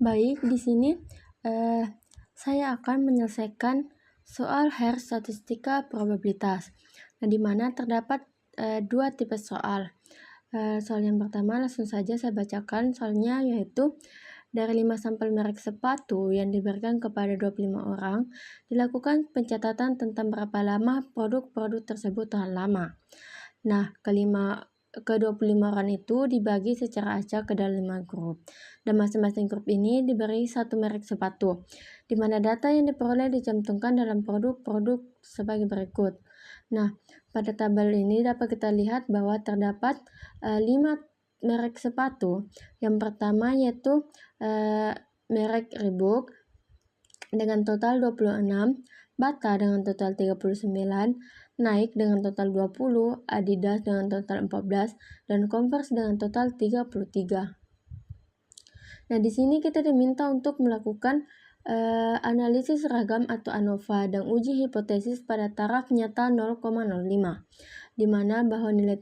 Baik, di sini saya akan menyelesaikan soal Hare statistika probabilitas. Nah, di mana terdapat dua tipe soal. Soal yang pertama langsung saja saya bacakan soalnya, yaitu dari 5 sampel merek sepatu yang diberikan kepada 25 orang, dilakukan pencatatan tentang berapa lama produk-produk tersebut tahan lama. Nah, ke-25 orang itu dibagi secara acak ke dalam 5 grup, dan masing-masing grup ini diberi satu merek sepatu, di mana data yang diperoleh dicantumkan dalam produk-produk sebagai berikut. Nah, pada tabel ini dapat kita lihat bahwa terdapat 5 merek sepatu. Yang pertama yaitu merek Reebok dengan total 26, Bata dengan total 39, Nike dengan total 20, Adidas dengan total 14, dan Converse dengan total 33. Nah, di sini kita diminta untuk melakukan analisis ragam atau ANOVA dan uji hipotesis pada taraf nyata 0,05, di mana bahwa nilai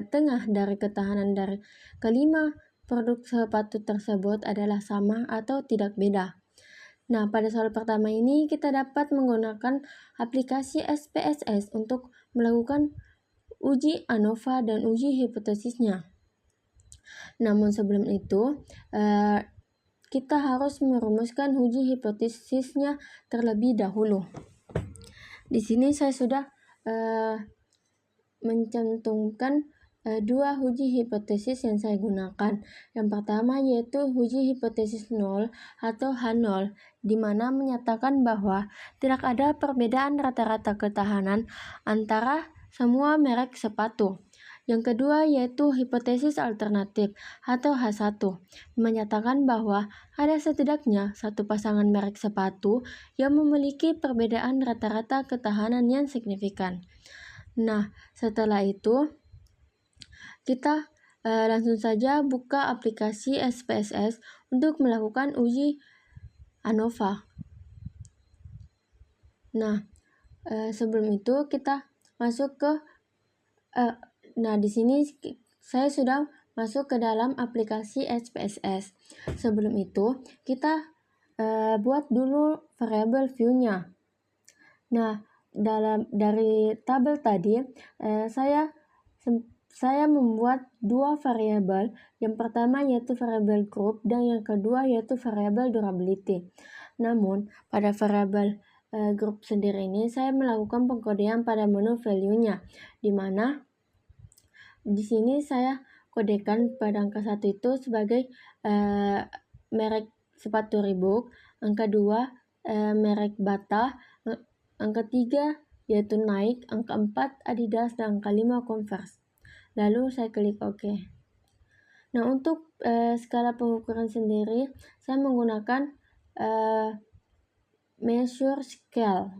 tengah dari ketahanan dari kelima produk sepatu tersebut adalah sama atau tidak beda. Nah, pada soal pertama ini kita dapat menggunakan aplikasi SPSS untuk melakukan uji ANOVA dan uji hipotesisnya. Namun sebelum itu, kita harus merumuskan uji hipotesisnya terlebih dahulu. Di sini saya sudah mencantumkan dua uji hipotesis yang saya gunakan. Yang pertama yaitu uji hipotesis 0 atau H0, di mana menyatakan bahwa tidak ada perbedaan rata-rata ketahanan antara semua merek sepatu. Yang kedua yaitu hipotesis alternatif atau H1, menyatakan bahwa ada setidaknya satu pasangan merek sepatu yang memiliki perbedaan rata-rata ketahanan yang signifikan. Nah, setelah itu kita langsung saja buka aplikasi SPSS untuk melakukan uji ANOVA. Nah, sebelum itu kita masuk ke di sini saya sudah masuk ke dalam aplikasi SPSS. Sebelum itu kita buat dulu variabel view-nya. Nah, dari tabel tadi saya membuat dua variabel. Yang pertama yaitu variabel group dan yang kedua yaitu variabel durability. Namun pada variabel group sendiri ini saya melakukan pengkodean pada menu value-nya, di mana di sini saya kodekan pada angka 1 itu sebagai merek sepatu Reebok, angka 2 merek Bata, angka 3 yaitu Nike, angka 4 Adidas, dan angka 5 Converse. Lalu saya klik OK. Nah, untuk skala pengukuran sendiri saya menggunakan measure scale.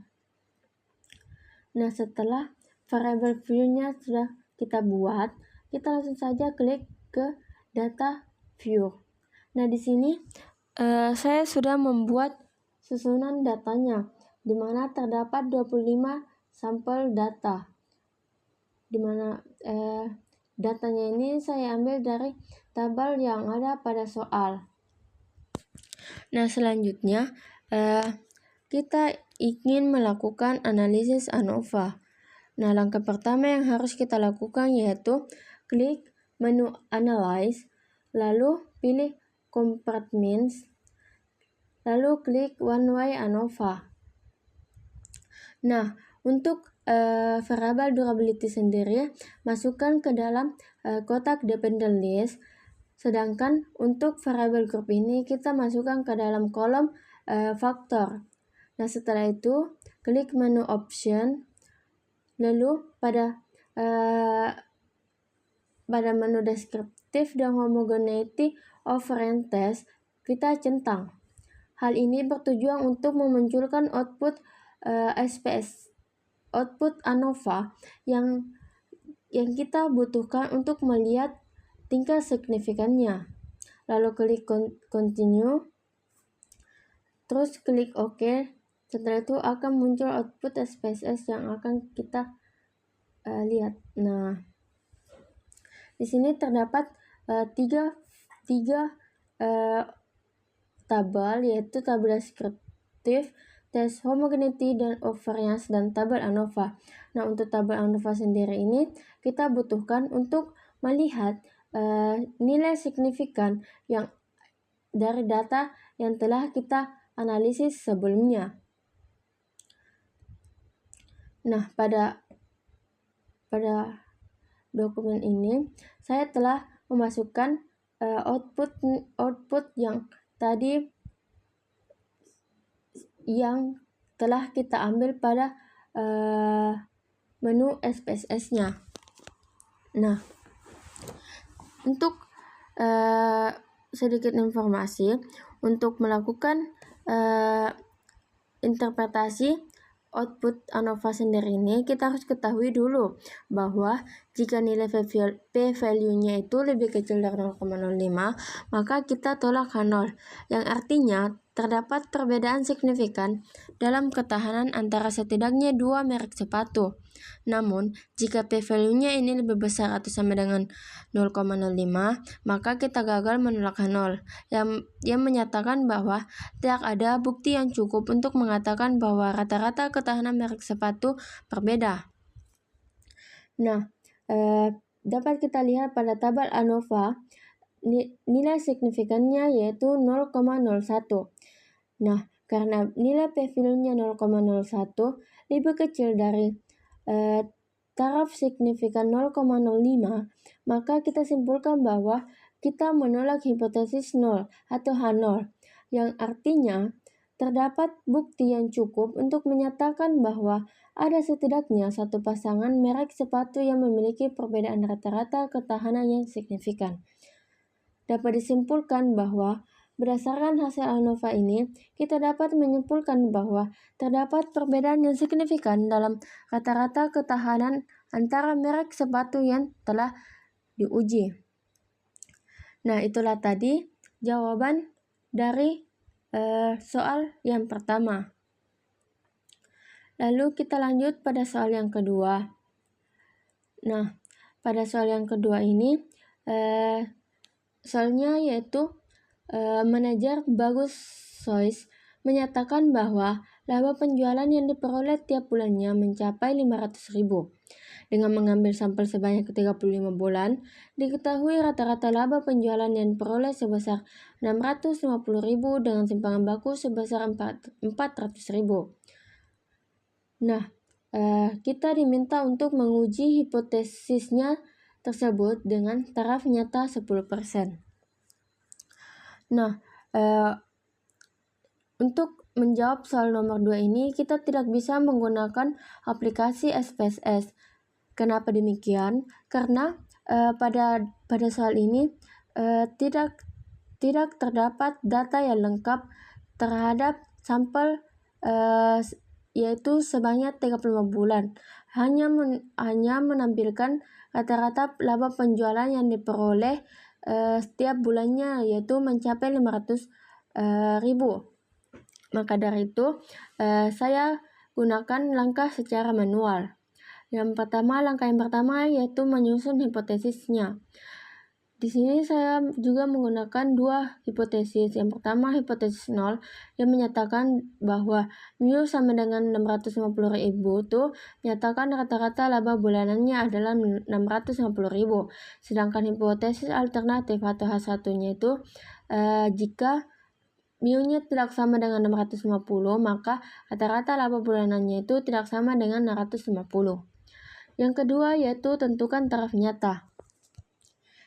Nah, setelah variable view-nya sudah kita buat, kita langsung saja klik ke data view. Nah, di sini saya sudah membuat susunan datanya, di mana terdapat 25 sampel data, di mana datanya ini saya ambil dari tabel yang ada pada soal. Nah, selanjutnya kita ingin melakukan analisis ANOVA. Nah, langkah pertama yang harus kita lakukan yaitu klik menu Analyze, lalu pilih Compartments, lalu klik One Way ANOVA. Nah, untuk variabel durability sendiri masukkan ke dalam kotak dependent list, sedangkan untuk variabel group ini kita masukkan ke dalam kolom faktor. Nah, setelah itu klik menu Option, lalu pada menu Descriptive dan Homogeneity of Variances kita centang. Hal ini bertujuan untuk memunculkan output output ANOVA yang kita butuhkan untuk melihat tingkat signifikannya. Lalu klik Continue, terus klik OK. Setelah itu akan muncul output SPSS yang akan kita lihat. Nah, di sini terdapat tiga tabel, yaitu tabel deskriptif, tes homogeneity dan variance, dan tabel ANOVA. Nah, untuk tabel ANOVA sendiri ini kita butuhkan untuk melihat nilai signifikan yang dari data yang telah kita analisis sebelumnya. Nah, pada dokumen ini saya telah memasukkan output yang tadi yang telah kita ambil pada menu SPSS-nya. Nah, untuk sedikit informasi, untuk melakukan interpretasi output ANOVA sendiri ini, kita harus ketahui dulu bahwa jika nilai p-value-nya itu lebih kecil dari 0,05, maka kita tolak H0, yang artinya terdapat perbedaan signifikan dalam ketahanan antara setidaknya dua merek sepatu. Namun, jika p-value-nya ini lebih besar atau sama dengan 0,05, maka kita gagal menolak H0, yang menyatakan bahwa tidak ada bukti yang cukup untuk mengatakan bahwa rata-rata ketahanan merek sepatu berbeda. Nah, dapat kita lihat pada tabel ANOVA, nilai signifikannya yaitu 0,01. Nah, karena nilai p-value-nya 0,01 lebih kecil dari taraf signifikan 0,05, maka kita simpulkan bahwa kita menolak hipotesis 0 atau H0, yang artinya terdapat bukti yang cukup untuk menyatakan bahwa ada setidaknya satu pasangan merek sepatu yang memiliki perbedaan rata-rata ketahanan yang signifikan. Dapat disimpulkan bahwa berdasarkan hasil ANOVA ini, kita dapat menyimpulkan bahwa terdapat perbedaan yang signifikan dalam rata-rata ketahanan antara merek sepatu yang telah diuji. Nah, itulah tadi jawaban dari soal yang pertama. Lalu kita lanjut pada soal yang kedua. Nah, pada soal yang kedua ini, soalnya yaitu manajer Bagus Sois menyatakan bahwa laba penjualan yang diperoleh tiap bulannya mencapai 500.000. Dengan mengambil sampel sebanyak 35 bulan, diketahui rata-rata laba penjualan yang diperoleh sebesar 650.000 dengan simpangan baku sebesar 400.000. Nah, kita diminta untuk menguji hipotesisnya tersebut dengan taraf nyata 10%. Nah, untuk menjawab soal nomor 2 ini, kita tidak bisa menggunakan aplikasi SPSS. Kenapa demikian? Karena pada soal ini tidak terdapat data yang lengkap terhadap sampel yaitu sebanyak 35 bulan. Hanya menampilkan rata-rata laba penjualan yang diperoleh setiap bulannya, yaitu mencapai 500.000. Maka dari itu, saya gunakan langkah secara manual. Langkah yang pertama yaitu menyusun hipotesisnya. Di sini saya juga menggunakan dua hipotesis. Yang pertama, hipotesis 0 yang menyatakan bahwa mu sama dengan 650.000 itu menyatakan rata-rata laba bulanannya adalah 650.000. Sedangkan hipotesis alternatif atau H1-nya itu jika mu-nya tidak sama dengan 650, maka rata-rata laba bulanannya itu tidak sama dengan 650. Yang kedua yaitu tentukan taraf nyata.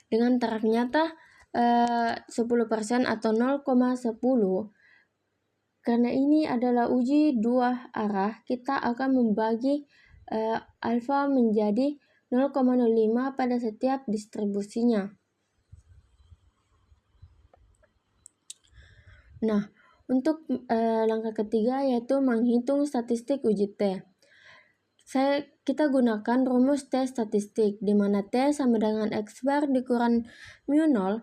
Dengan taraf nyata 10% atau 0,10, karena ini adalah uji dua arah, kita akan membagi alfa menjadi 0,05 pada setiap distribusinya. Nah, untuk langkah ketiga yaitu menghitung statistik uji T. Kita gunakan rumus T statistik, di mana T sama dengan X bar dikurang mu0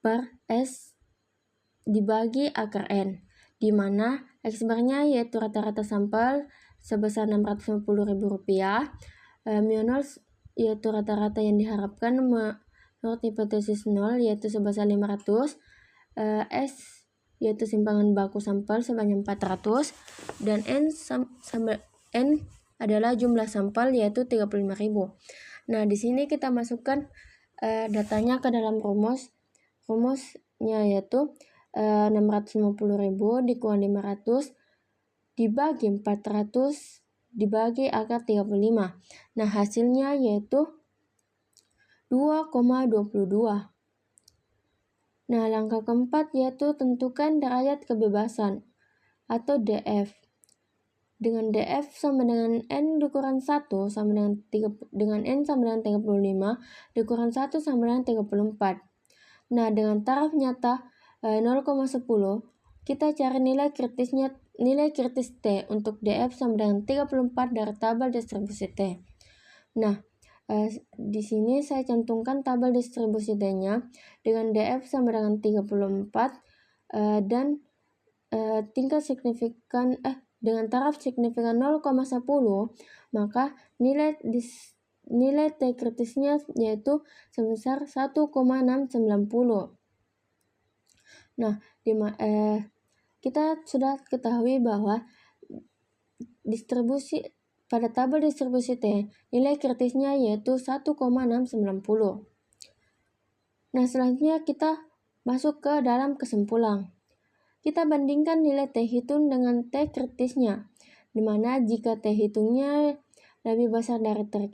per S dibagi akar N, di mana X barnya yaitu rata-rata sampel sebesar Rp650.000, mu0 yaitu rata-rata yang diharapkan menurut hipotesis 0 yaitu sebesar 500, S yaitu simpangan baku sampel sebanyak 400, dan N adalah jumlah sampel yaitu 35.000. Nah, di sini kita masukkan datanya ke dalam rumus. Rumusnya yaitu 650.000 dikurang 500 dibagi 400 dibagi akar 35. Nah, hasilnya yaitu 2,22. Nah, langkah keempat yaitu tentukan derajat kebebasan atau DF. Dengan DF sama dengan N dikurang 1 sama dengan N sama dengan 35 dikurang 1 sama dengan 34. Nah, dengan taraf nyata 0,10, kita cari nilai kritis T untuk DF sama dengan 34 dari tabel distribusi T. Nah, di sini saya cantumkan tabel distribusi T-nya dengan DF sama dengan 34 dan tingkat signifikan dengan taraf signifikan 0,10, maka nilai T kritisnya yaitu sebesar 1,690. Nah, kita sudah ketahui bahwa pada tabel distribusi T, nilai kritisnya yaitu 1,690. Nah, selanjutnya kita masuk ke dalam kesimpulan. Kita bandingkan nilai T hitung dengan T kritisnya, di mana jika T hitungnya lebih besar dari T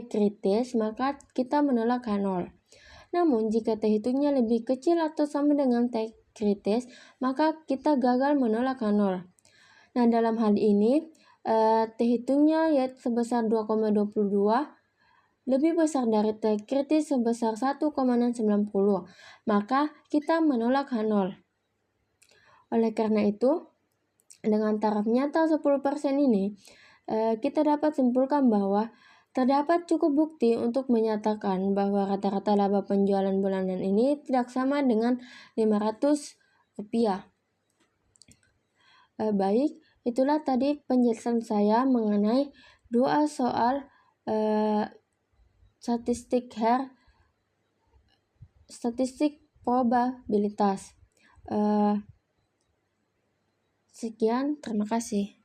kritis, maka kita menolak H0. Namun, jika T hitungnya lebih kecil atau sama dengan T kritis, maka kita gagal menolak H0. Nah, dalam hal ini, T hitungnya yaitu sebesar 2,22 lebih besar dari T kritis sebesar 1,690, maka kita menolak H0. Oleh karena itu, dengan taraf nyata 10% ini, kita dapat simpulkan bahwa terdapat cukup bukti untuk menyatakan bahwa rata-rata laba penjualan bulanan ini tidak sama dengan Rp500. Baik, itulah tadi penjelasan saya mengenai 2 soal statistik probabilitas. Sekian, terima kasih.